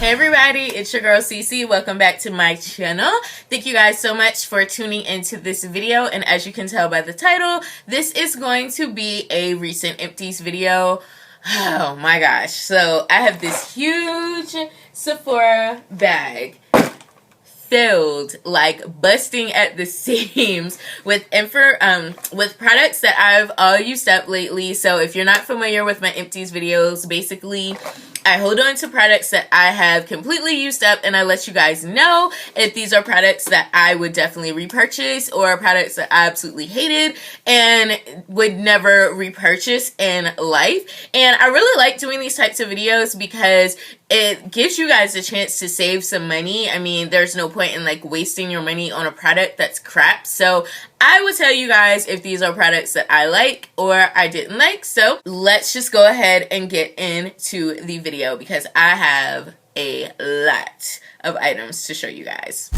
Hey everybody, it's your girl Cece. Welcome back to my channel. Thank you guys so much for tuning into this video, and as you can tell by the title, this is going to be a recent Empties video. Oh my gosh. So I have this huge Sephora bag filled, like busting at the seams with products that I've all used up lately. So if you're not familiar with my Empties videos, basically I hold on to products that I have completely used up, and I let you guys know if these are products that I would definitely repurchase or products that I absolutely hated and would never repurchase in life. And I really like doing these types of videos because it gives you guys a chance to save some money. I mean, there's no point in like wasting your money on a product that's crap. So I will tell you guys if these are products that I like or I didn't like. So let's just go ahead and get into the video because I have a lot of items to show you guys.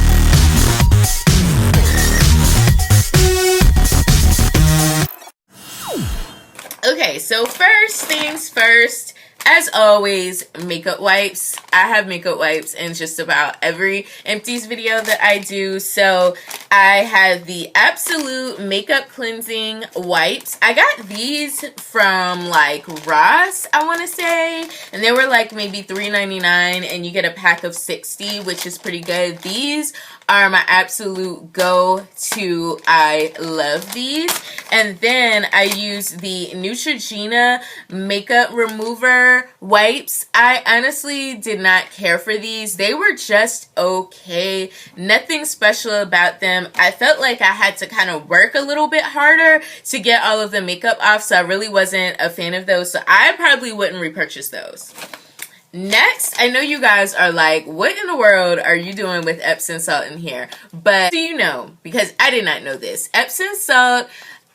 Okay, so first things first, as always, makeup wipes. I have makeup wipes in just about every Empties video that I do. So I have the Absolute Makeup Cleansing Wipes. I got these from like Ross, I want to say. And they were like maybe $3.99 and you get a pack of 60, which is pretty good. These are my absolute go-to. I love these. And then I use the Neutrogena Makeup Remover wipes. I honestly did not care for these. They were just okay. Nothing special about them. I felt like I had to kind of work a little bit harder to get all of the makeup off, so I really wasn't a fan of those. So I probably wouldn't repurchase those. Next, I know you guys are like, what in the world are you doing with Epsom salt in here? But do you know, because I did not know this, Epsom salt,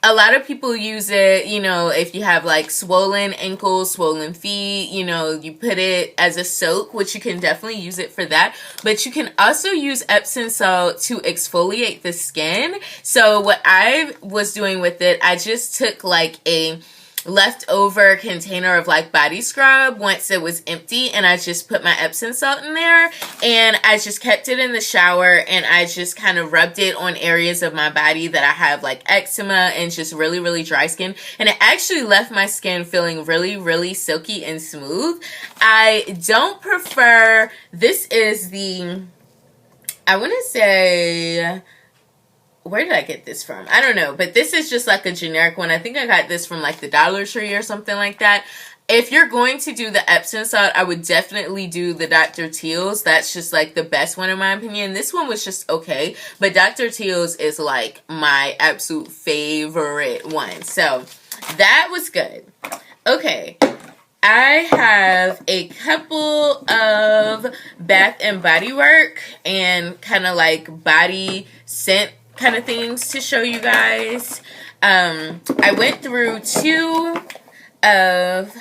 a lot of people use it, you know, if you have like swollen ankles, swollen feet, you know, you put it as a soak, which you can definitely use it for that. But you can also use Epsom salt to exfoliate the skin. So what I was doing with it, I just took like a leftover container of like body scrub once it was empty, and I just put my Epsom salt in there, and I just kept it in the shower, and I just kind of rubbed it on areas of my body that I have like eczema and just really dry skin, and it actually left my skin feeling really silky and smooth. I don't prefer, this is the, I want to say, where did I get this from? I don't know, but this is just like a generic one. I think I got this from like the Dollar Tree or something like that. If you're going to do the Epsom salt, I would definitely do the Dr. Teal's. That's just like the best one in my opinion. This one was just okay, but Dr. Teal's is like my absolute favorite one. So that was good. Okay. I have a couple of Bath and Body Work and kind of like body scent kind of things to show you guys. I went through two of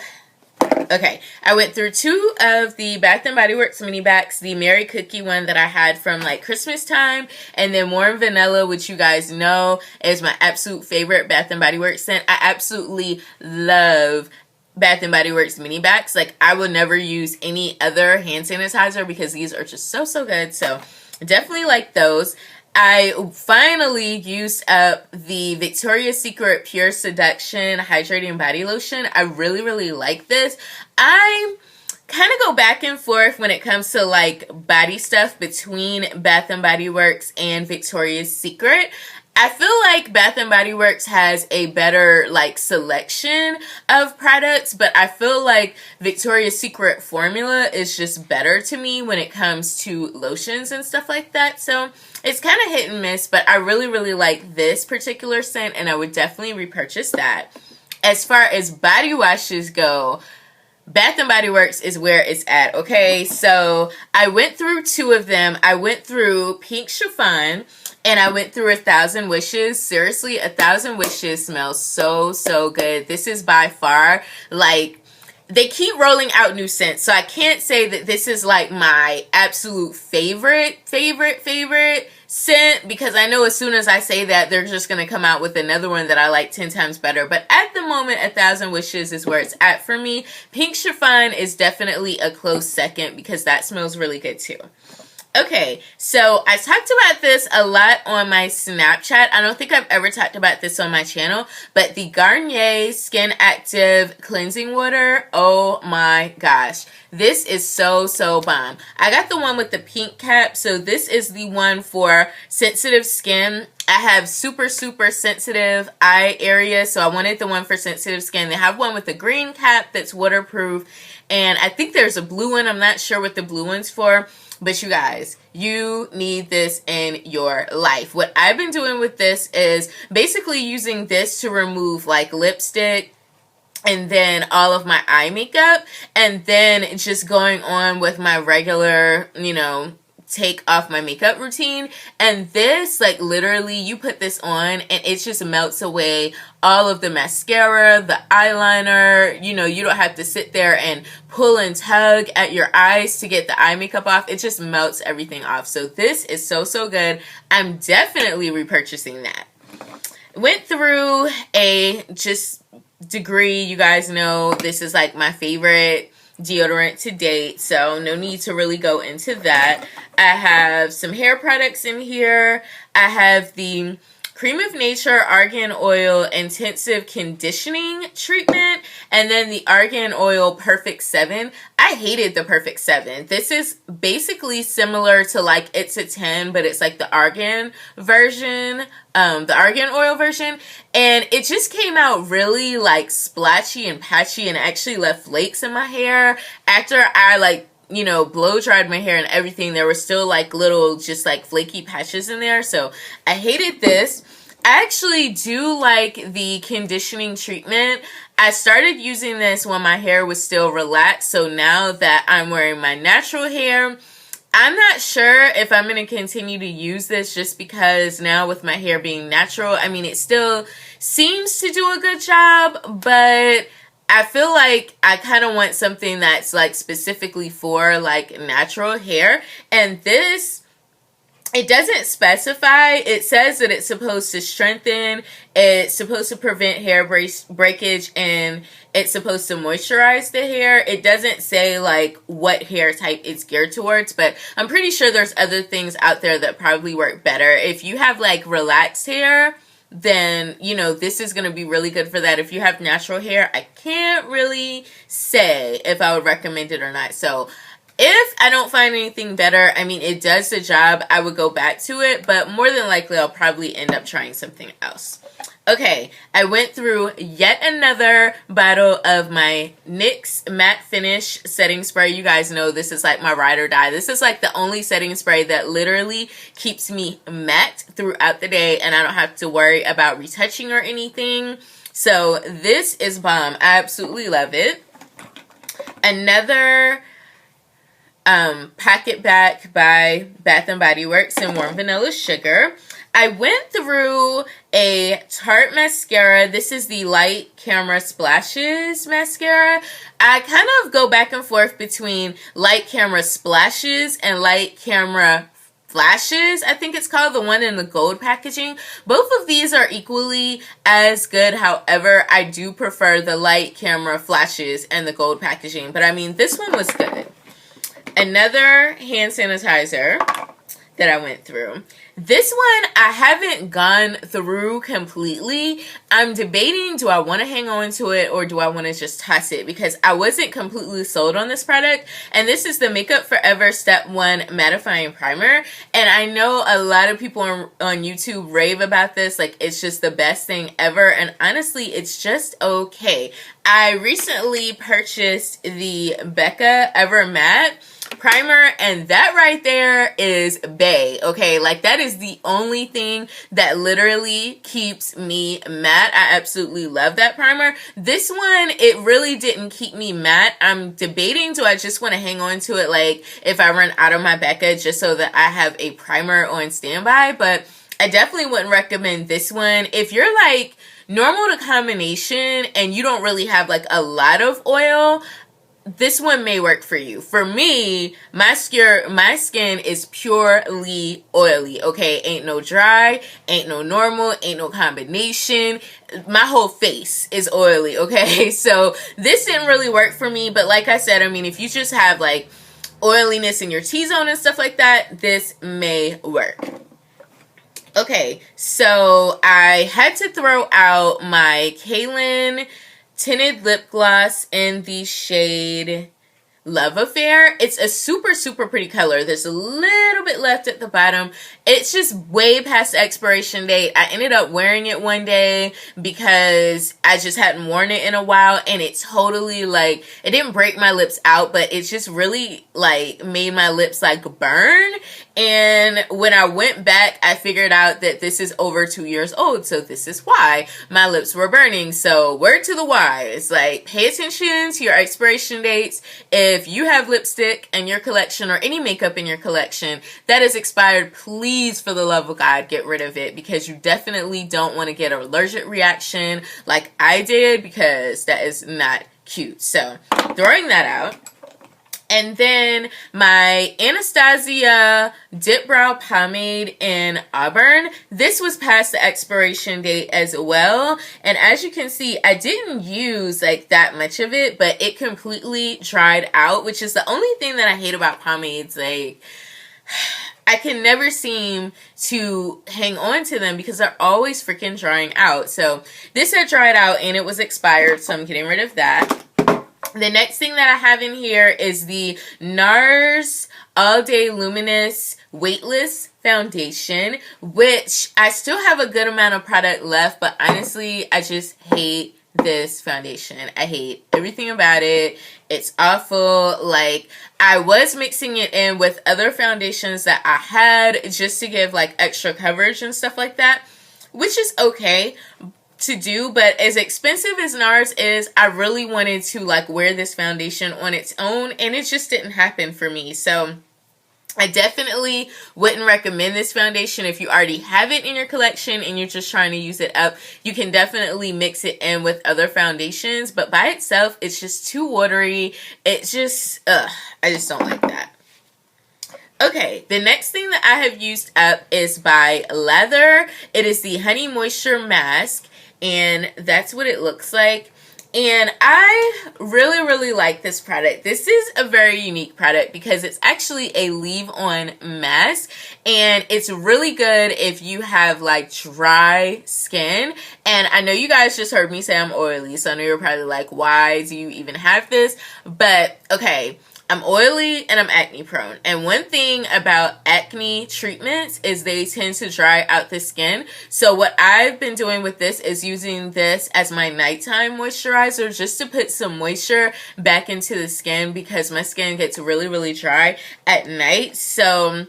the Bath and Body Works mini backs, the Mary Cookie one that I had from like Christmas time, and then Warm Vanilla, which you guys know is my absolute favorite Bath and Body Works scent. I absolutely love Bath and Body Works mini backs. Like, I would never use any other hand sanitizer because these are just so good. So definitely like those. I finally used up the Victoria's Secret Pure Seduction Hydrating Body Lotion. I really like this. I kind of go back and forth when it comes to like body stuff between Bath and Body Works and Victoria's Secret. I feel like Bath and Body Works has a better like selection of products, but I feel like Victoria's Secret formula is just better to me when it comes to lotions and stuff like that. So it's kind of hit and miss, but I really like this particular scent, and I would definitely repurchase that. As far as body washes go, Bath and Body Works is where it's at, okay? So I went through two of them. I went through Pink Chiffon, and I went through 1,000 Wishes. Seriously, 1,000 Wishes smells so good. This is by far, like, they keep rolling out new scents, so I can't say that this is like my absolute favorite scent, because I know as soon as I say that, they're just going to come out with another one that I like 10 times better. But at the moment, 1,000 Wishes is where it's at for me. Pink Chiffon is definitely a close second because that smells really good too. Okay, so I talked about this a lot on my Snapchat. I don't think I've ever talked about this on my channel, but the Garnier Skin Active Cleansing Water, oh my gosh. This is so, so bomb. I got the one with the pink cap, so this is the one for sensitive skin. I have super, super sensitive eye area, so I wanted the one for sensitive skin. They have one with a green cap that's waterproof, and I think there's a blue one. I'm not sure what the blue one's for. But you guys, you need this in your life. What I've been doing with this is basically using this to remove like lipstick and then all of my eye makeup, and then just going on with my regular, you know, take off my makeup routine. And this, like, literally you put this on and it just melts away all of the mascara, the eyeliner. You know, you don't have to sit there and pull and tug at your eyes to get the eye makeup off. It just melts everything off. So this is so, so good. I'm definitely repurchasing that. Went through a just degree. You guys know this is like my favorite deodorant to date, so no need to really go into that. I have some hair products in here. I have the Cream of Nature Argan Oil Intensive Conditioning Treatment, and then the Argan Oil Perfect 7. I hated the Perfect 7. This is basically similar to like It's a 10, but it's like the argan version, the argan oil version, and it just came out really like splashy and patchy and actually left flakes in my hair. After I like, you know, blow dried my hair and everything, there were still like little just like flaky patches in there, so I hated this. I actually do like the conditioning treatment. I started using this when my hair was still relaxed, so now that I'm wearing my natural hair, I'm not sure if I'm going to continue to use this just because now with my hair being natural, I mean, it still seems to do a good job, but I feel like I kind of want something that's like specifically for like natural hair. And this, it doesn't specify. It says that it's supposed to strengthen, it's supposed to prevent hair breakage, and it's supposed to moisturize the hair. It doesn't say like what hair type it's geared towards, but I'm pretty sure there's other things out there that probably work better. If you have like relaxed hair, then, you know, this is going to be really good for that. If you have natural hair, I can't really say if I would recommend it or not. So if I don't find anything better, I mean, it does the job, I would go back to it, but more than likely I'll probably end up trying something else. Okay, I went through yet another bottle of my NYX Matte Finish setting spray. You guys know this is like my ride or die. This is like the only setting spray that literally keeps me matte throughout the day, and I don't have to worry about retouching or anything. So this is bomb. I absolutely love it. Another Packet Back by Bath & Body Works in Warm Vanilla Sugar. I went through a Tarte mascara. This is the Light Camera Splashes mascara. I kind of go back and forth between Light Camera Splashes and Light Camera Flashes, I think it's called, the one in the gold packaging. Both of these are equally as good. However, I do prefer the Light Camera Flashes and the gold packaging. But I mean, this one was good. Another hand sanitizer that I went through. This one I haven't gone through completely. I'm debating, do I want to hang on to it or do I want to just toss it, because I wasn't completely sold on this product. And this is the Makeup Forever Step 1 Mattifying Primer. And I know a lot of people on YouTube rave about this, like it's just the best thing ever. And honestly, it's just okay. I recently purchased the Becca Ever Matte primer, and that right there is bae. Okay, like that is the only thing that literally keeps me matte. I absolutely love that primer. This one, it really didn't keep me matte. I'm debating, do I just want to hang on to it like if I run out of my Becca, just so that I have a primer on standby. But I definitely wouldn't recommend this one if you're like normal to combination and you don't really have like a lot of oil. this one may work for you. For me, my skin is purely oily, okay? Ain't no dry, ain't no normal, ain't no combination. My whole face is oily, okay? So this didn't really work for me, but like I said, I mean, if you just have like oiliness in your T-zone and stuff like that, this may work. Okay, so I had to throw out my Kaylin tinted lip gloss in the shade Love Affair. It's a super, super pretty color. There's a little bit left at the bottom. It's just way past the expiration date. I ended up wearing it one day because I just hadn't worn it in a while, and it totally, like, it didn't break my lips out, but it just really, like, made my lips, like, burn. And when I went back, I figured out that this is over 2 years old, so this is why my lips were burning. So word to the wise, like, pay attention to your expiration dates. If you have lipstick in your collection or any makeup in your collection that is expired, please, for the love of God, get rid of it, because you definitely don't want to get an allergic reaction like I did, because that is not cute. So throwing that out. And then my Anastasia Dip Brow Pomade in Auburn. This was past the expiration date as well. And as you can see, I didn't use like that much of it, but it completely dried out, which is the only thing that I hate about pomades. Like, I can never seem to hang on to them because they're always freaking drying out. So this had dried out and it was expired, so I'm getting rid of that. The next thing that I have in here is the NARS All Day Luminous Weightless Foundation, which I still have a good amount of product left, but honestly, I just hate this foundation. I hate everything about it. It's awful. Like, I was mixing it in with other foundations that I had just to give like extra coverage and stuff like that, which is okay to do, but as expensive as NARS is, I really wanted to like wear this foundation on its own, and it just didn't happen for me. So I definitely wouldn't recommend this foundation if you already have it in your collection and you're just trying to use it up. You can definitely mix it in with other foundations, but by itself, it's just too watery. It's just, I just don't like that. Okay, the next thing that I have used up is by Leather. It is the Honey Moisture Mask, and that's what it looks like. And I really, really like this product. This is a very unique product because it's actually a leave-on mask, and it's really good if you have like dry skin. And I know you guys just heard me say I'm oily, so I know you're probably like, why do you even have this? But okay, I'm oily and I'm acne prone. And one thing about acne treatments is they tend to dry out the skin. So what I've been doing with this is using this as my nighttime moisturizer, just to put some moisture back into the skin, because my skin gets really, really dry at night. So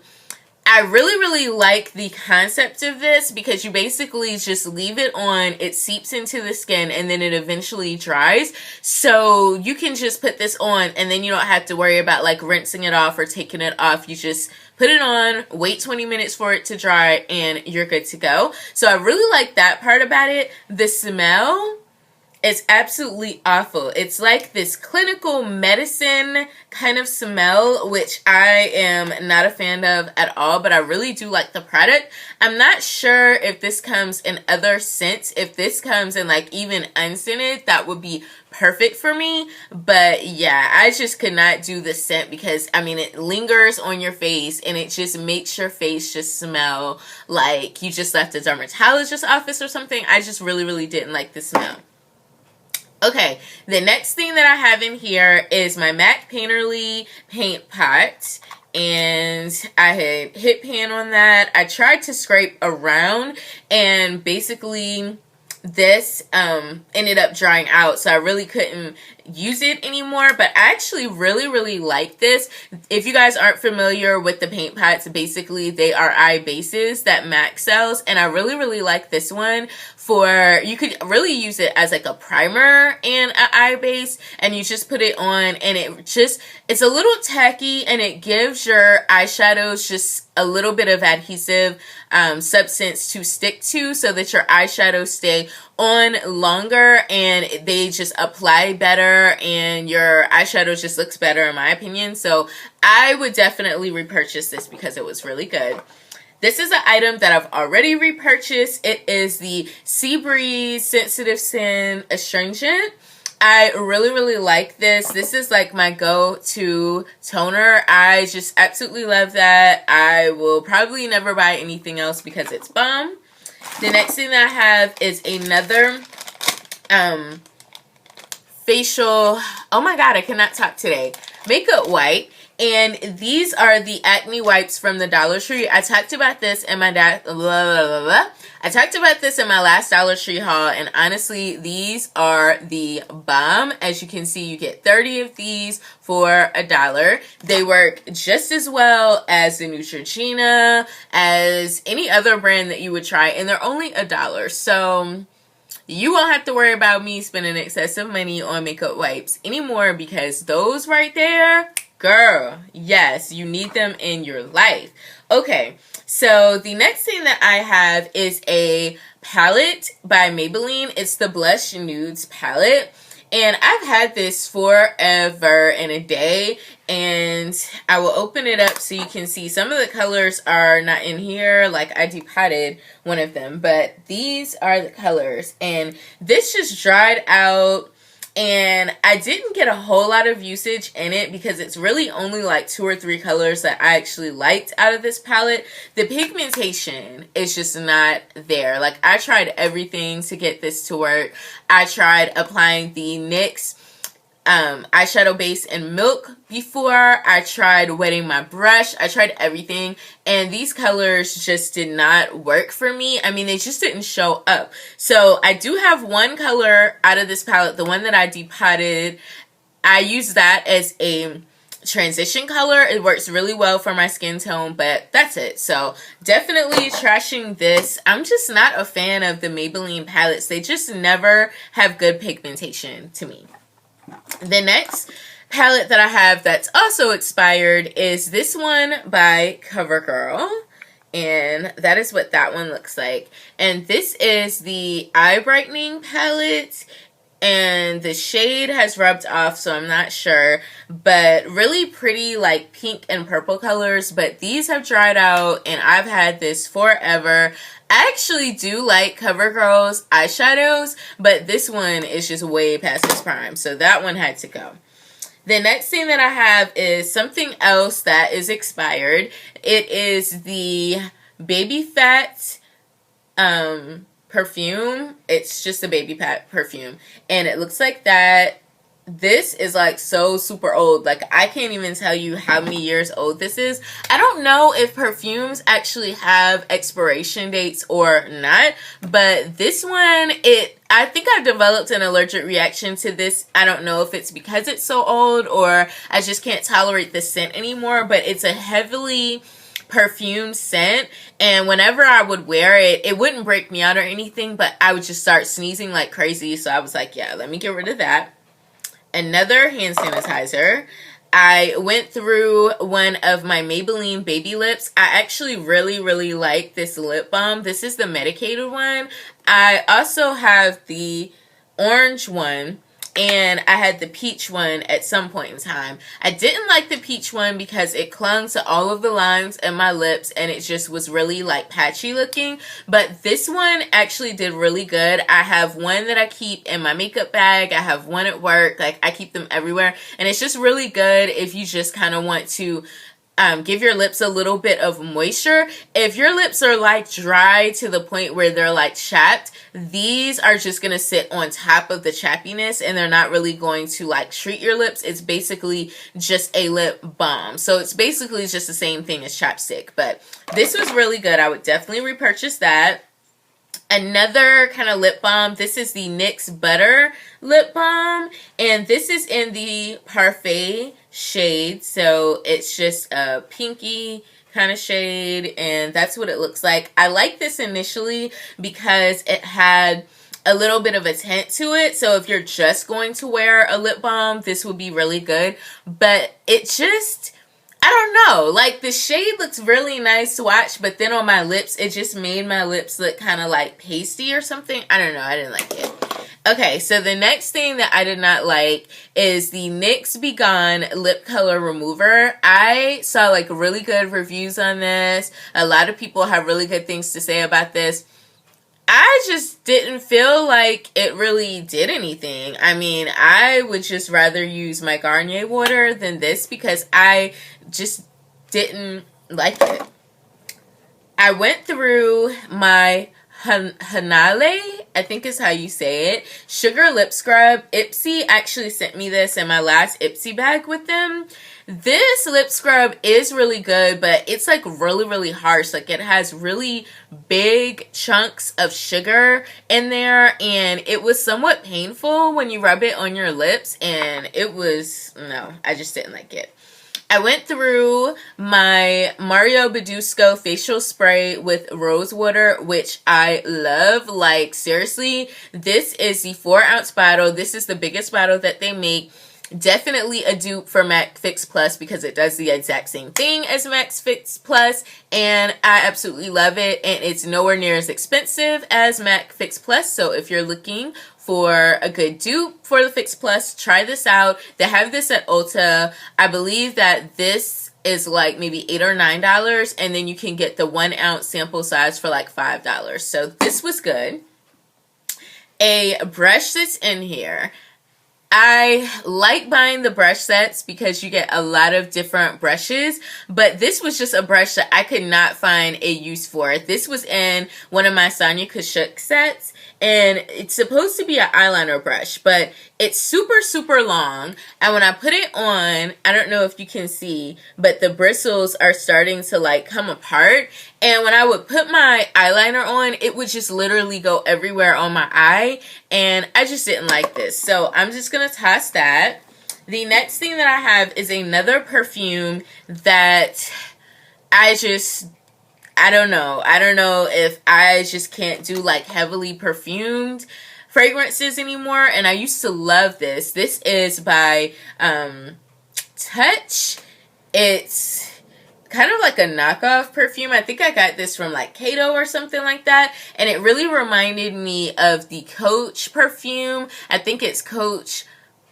I really, really like the concept of this, because you basically just leave it on, it seeps into the skin, and then it eventually dries. So you can just put this on, and then you don't have to worry about like rinsing it off or taking it off. You just put it on, wait 20 minutes for it to dry, and you're good to go. So I really like that part about it. The smell, it's absolutely awful. It's like this clinical medicine kind of smell, which I am not a fan of at all, but I really do like the product. I'm not sure if this comes in other scents. If this comes in like even unscented, that would be perfect for me. But yeah, I just could not do the scent because, I mean, it lingers on your face and it just makes your face just smell like you just left a dermatologist's office or something. I just really, really didn't like the smell. Okay, the next thing that I have in here is my MAC Painterly paint pot, and I had hit pan on that. I tried to scrape around, and basically this ended up drying out, so I really couldn't use it anymore. But I actually really, really like this. If you guys aren't familiar with the paint pots, basically they are eye bases that MAC sells, and I really, really like this one. For, you could really use it as like a primer and an eye base, and you just put it on, and it's a little tacky, and it gives your eyeshadows just a little bit of adhesive substance to stick to, so that your eyeshadows stay on longer and they just apply better. better and your eyeshadow just looks better in my opinion. So I would definitely repurchase this because it was really good. This is an item that I've already repurchased. It is the Seabreeze Sensitive Sin Astringent. I really like this. This is like my go-to toner. I just absolutely love that. I will probably never buy anything else because it's bomb. The next thing that I have is another facial, oh my god, I cannot talk today, makeup wipe. And these are the acne wipes from the Dollar Tree. I talked about this in my last Dollar Tree haul, and honestly, these are the bomb. As you can see, you get 30 of these for $1. They work just as well as the Neutrogena, as any other brand that you would try, and they're only $1. So you won't have to worry about me spending excessive money on makeup wipes anymore, because those right there, girl, yes, you need them in your life. Okay, so the next thing that I have is a palette by Maybelline. It's the Blush Nudes palette. And I've had this forever and a day, and I will open it up so you can see some of the colors are not in here. Like, I depotted one of them, but these are the colors, and this just dried out. And I didn't get a whole lot of usage in it because it's really only like 2 or 3 colors that I actually liked out of this palette. The pigmentation is just not there. Like, I tried everything to get this to work. I tried applying the NYX eyeshadow base in Milk before. I tried wetting my brush. I tried everything, and these colors just did not work for me. I mean, they just didn't show up. So I do have one color out of this palette, the one that I depotted. I use that as a transition color. It works really well for my skin tone, but that's it. So definitely trashing this. I'm just not a fan of the Maybelline palettes. They just never have good pigmentation to me. The next palette that I have that's also expired is this one by CoverGirl, and that is what that one looks like. And this is the eye brightening palette, and the shade has rubbed off, so I'm not sure, but really pretty like pink and purple colors. But these have dried out, and I've had this forever. I actually do like CoverGirl's eyeshadows, but this one is just way past its prime, so that one had to go. The next thing that I have is something else that is expired. It is the Baby Fat perfume. It's just a Baby Fat perfume, and it looks like that. This is like so super old. Like, I can't even tell you how many years old this is. I don't know if perfumes actually have expiration dates or not, but this one, I think I've developed an allergic reaction to this. I don't know if it's because it's so old or I just can't tolerate the scent anymore, but it's a heavily perfume scent, and whenever I would wear it, it wouldn't break me out or anything, but I would just start sneezing like crazy. So I was like, yeah, let me get rid of that. Another hand sanitizer. I went through one of my Maybelline baby lips. I actually really like this lip balm. This is the medicated one. I also have the orange one, and I had the peach one at some point in time. I didn't like the peach one because it clung to all of the lines in my lips, and it just was really like patchy looking. But this one actually did really good. I have one that I keep in my makeup bag. I have one at work. Like, I keep them everywhere, and it's just really good if you just kind of want to give your lips a little bit of moisture. If your lips are like dry to the point where they're like chapped, these are just going to sit on top of the chappiness, and they're not really going to like treat your lips. It's basically just a lip balm. So it's basically just the same thing as chapstick, but this was really good. I would definitely repurchase that. Another kind of lip balm. This is the NYX Butter Lip Balm, and this is in the Parfait shade. So it's just a pinky kind of shade, and that's what it looks like. I like this initially because it had a little bit of a tint to it. So if you're just going to wear a lip balm, this would be really good. But it just, I don't know, like the shade looks really nice to watch, but then on my lips, it just made my lips look kind of like pasty or something. I don't know, I didn't like it. Okay, so the next thing that I did not like is the NYX Be Gone Lip Color Remover. I saw like really good reviews on this. A lot of people have really good things to say about this. I just didn't feel like it really did anything. I mean, I would just rather use my Garnier water than this because I just didn't like it. I went through my Hanale, I think is how you say it, Sugar Lip Scrub. Ipsy actually sent me this in my last Ipsy bag with them. This lip scrub is really good, but it's like really harsh. Like it has really big chunks of sugar in there, and it was somewhat painful when you rub it on your lips, and it was, no, I just didn't like it. I went through my Mario Badescu facial spray with rose water, which I love. Like, seriously, this is the 4-ounce bottle. This is the biggest bottle that they make. Definitely a dupe for MAC Fix Plus because it does the exact same thing as MAC Fix Plus, and I absolutely love it, and it's nowhere near as expensive as MAC Fix Plus. So if you're looking for a good dupe for the Fix Plus, try this out. They have this at Ulta. I believe that this is like maybe $8 or $9, and then you can get the 1-ounce sample size for like $5. So this was good. A brush that's in here. I like buying the brush sets because you get a lot of different brushes, but this was just a brush that I could not find a use for. This was in one of my Sonia Kashuk sets, and it's supposed to be an eyeliner brush, but it's super long, and when I put it on, I don't know if you can see, but the bristles are starting to like come apart, and when I would put my eyeliner on, it would just literally go everywhere on my eye, and I just didn't like this. So I'm just going to toss that. The next thing that I have is another perfume that I don't know. I don't know if I just can't do like heavily perfumed fragrances anymore, and I used to love this. This is by Touch. It's kind of like a knockoff perfume. I think I got this from like Kato or something like that, and it really reminded me of the Coach perfume. I think it's Coach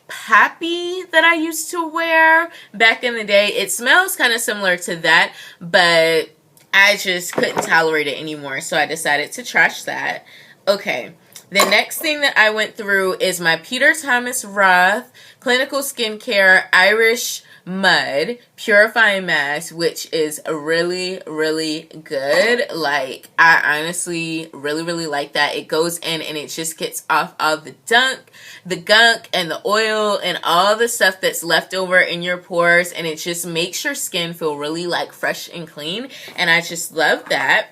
Poppy that I used to wear back in the day. It smells kind of similar to that, but I just couldn't tolerate it anymore, so I decided to trash that. Okay, the next thing that I went through is my Peter Thomas Roth Clinical Skincare Irish Mud Purifying Mask, which is really good. Like, I honestly really like that. It goes in and it just gets off all the gunk and the oil and all the stuff that's left over in your pores, and it just makes your skin feel really like fresh and clean, and I just love that.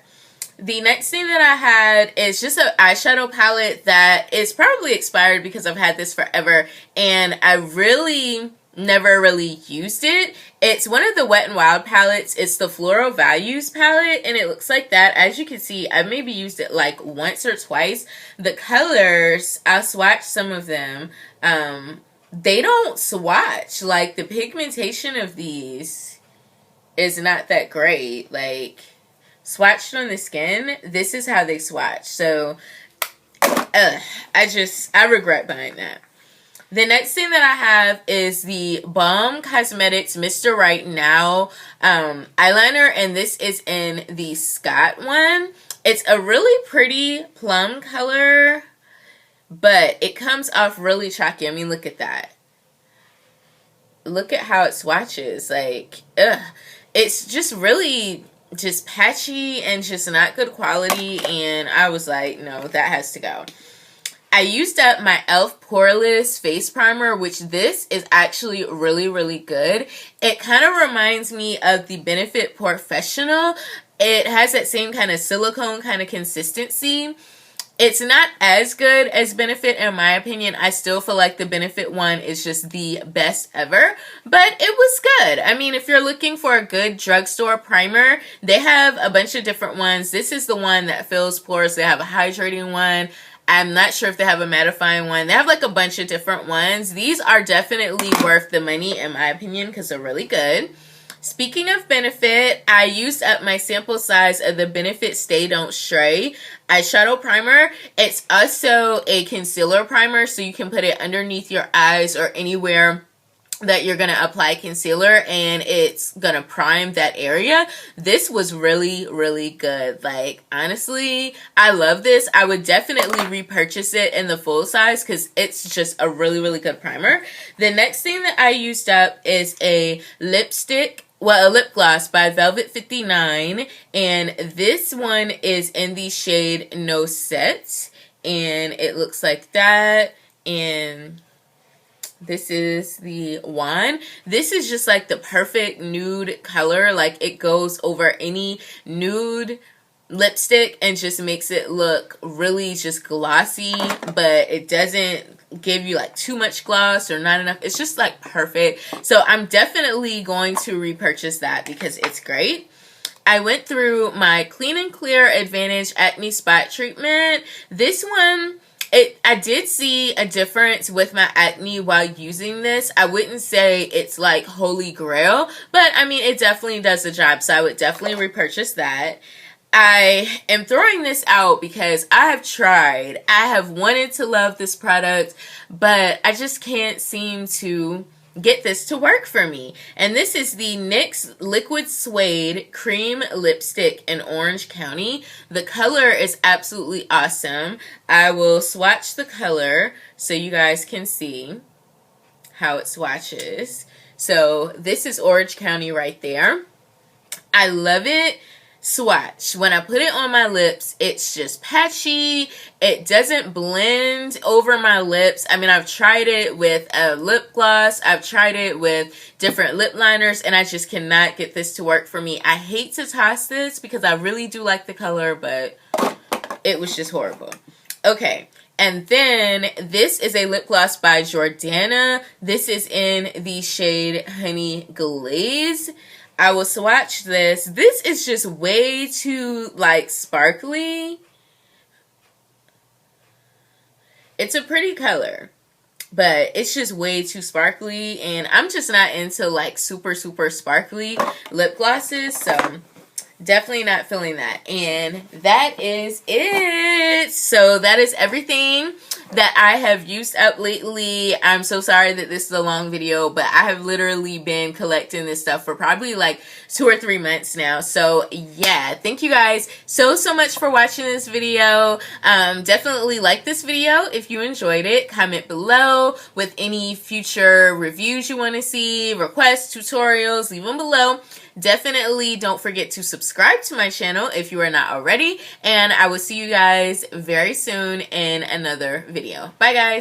The next thing that I had is just an eyeshadow palette that is probably expired because I've had this forever, and I really never really used it. It's one of the Wet n Wild palettes. It's the Floral Values palette, and it looks like that. As you can see, I've maybe used it like once or twice. The colors, I'll swatch some of them. They don't swatch. Like, the pigmentation of these is not that great. Like, swatched on the skin, this is how they swatch. So, I regret buying that. The next thing that I have is the Balm Cosmetics Mr. Right Now eyeliner, and this is in the Scott one. It's a really pretty plum color, but it comes off really chalky. I mean, look at that. Look at how it swatches. Like, it's just really just patchy and just not good quality, and I was like, no, that has to go. I used up my e.l.f. Poreless Face Primer, which this is actually really good. It kind of reminds me of the Benefit Professional. It has that same kind of silicone kind of consistency. It's not as good as Benefit in my opinion. I still feel like the Benefit one is just the best ever, but it was good. I mean, if you're looking for a good drugstore primer, they have a bunch of different ones. This is the one that fills pores. They have a hydrating one. I'm not sure if they have a mattifying one. They have like a bunch of different ones. These are definitely worth the money in my opinion because they're really good. Speaking of Benefit, I used up my sample size of the Benefit Stay Don't Stray eyeshadow primer. It's also a concealer primer, so you can put it underneath your eyes or anywhere that you're going to apply concealer, and it's going to prime that area. This was really, really good. Like, honestly, I love this. I would definitely repurchase it in the full size because it's just a really, really good primer. The next thing that I used up is a lipstick. Well, a lip gloss by Velvet 59, and this one is in the shade No Set, and it looks like that, and this is the one. This is just like the perfect nude color. Like, it goes over any nude lipstick and just makes it look really just glossy, but it doesn't give you like too much gloss or not enough. It's just like perfect. So I'm definitely going to repurchase that because it's great. I went through my Clean and Clear Advantage Acne Spot Treatment. This one, I did see a difference with my acne while using this. I wouldn't say it's like holy grail, but I mean, it definitely does the job. So I would definitely repurchase that. I am throwing this out because I have tried. I have wanted to love this product, but I just can't seem to get this to work for me. And this is the NYX Liquid Suede Cream Lipstick in Orange County. The color is absolutely awesome. I will swatch the color so you guys can see how it swatches. So this is Orange County right there. I love it. Swatch. When I put it on my lips, it's just patchy. It doesn't blend over my lips. I mean, I've tried it with a lip gloss. I've tried it with different lip liners, and I just cannot get this to work for me. I hate to toss this because I really do like the color, but it was just horrible. Okay. And then this is a lip gloss by Jordana. This is in the shade Honey Glaze. I will swatch this. This is just way too, like, sparkly. It's a pretty color, but it's just way too sparkly, and I'm just not into, like, super, super sparkly lip glosses, so definitely not feeling that. And that is it. So that is everything that I have used up lately. I'm so sorry that this is a long video, but I have literally been collecting this stuff for probably like 2 or 3 months now. So yeah, thank you guys so much for watching this video. Definitely like this video if you enjoyed it. Comment below with any future reviews you want to see, requests, tutorials, leave them below. Definitely don't forget to subscribe to my channel if you are not already, and I will see you guys very soon in another video. Bye guys.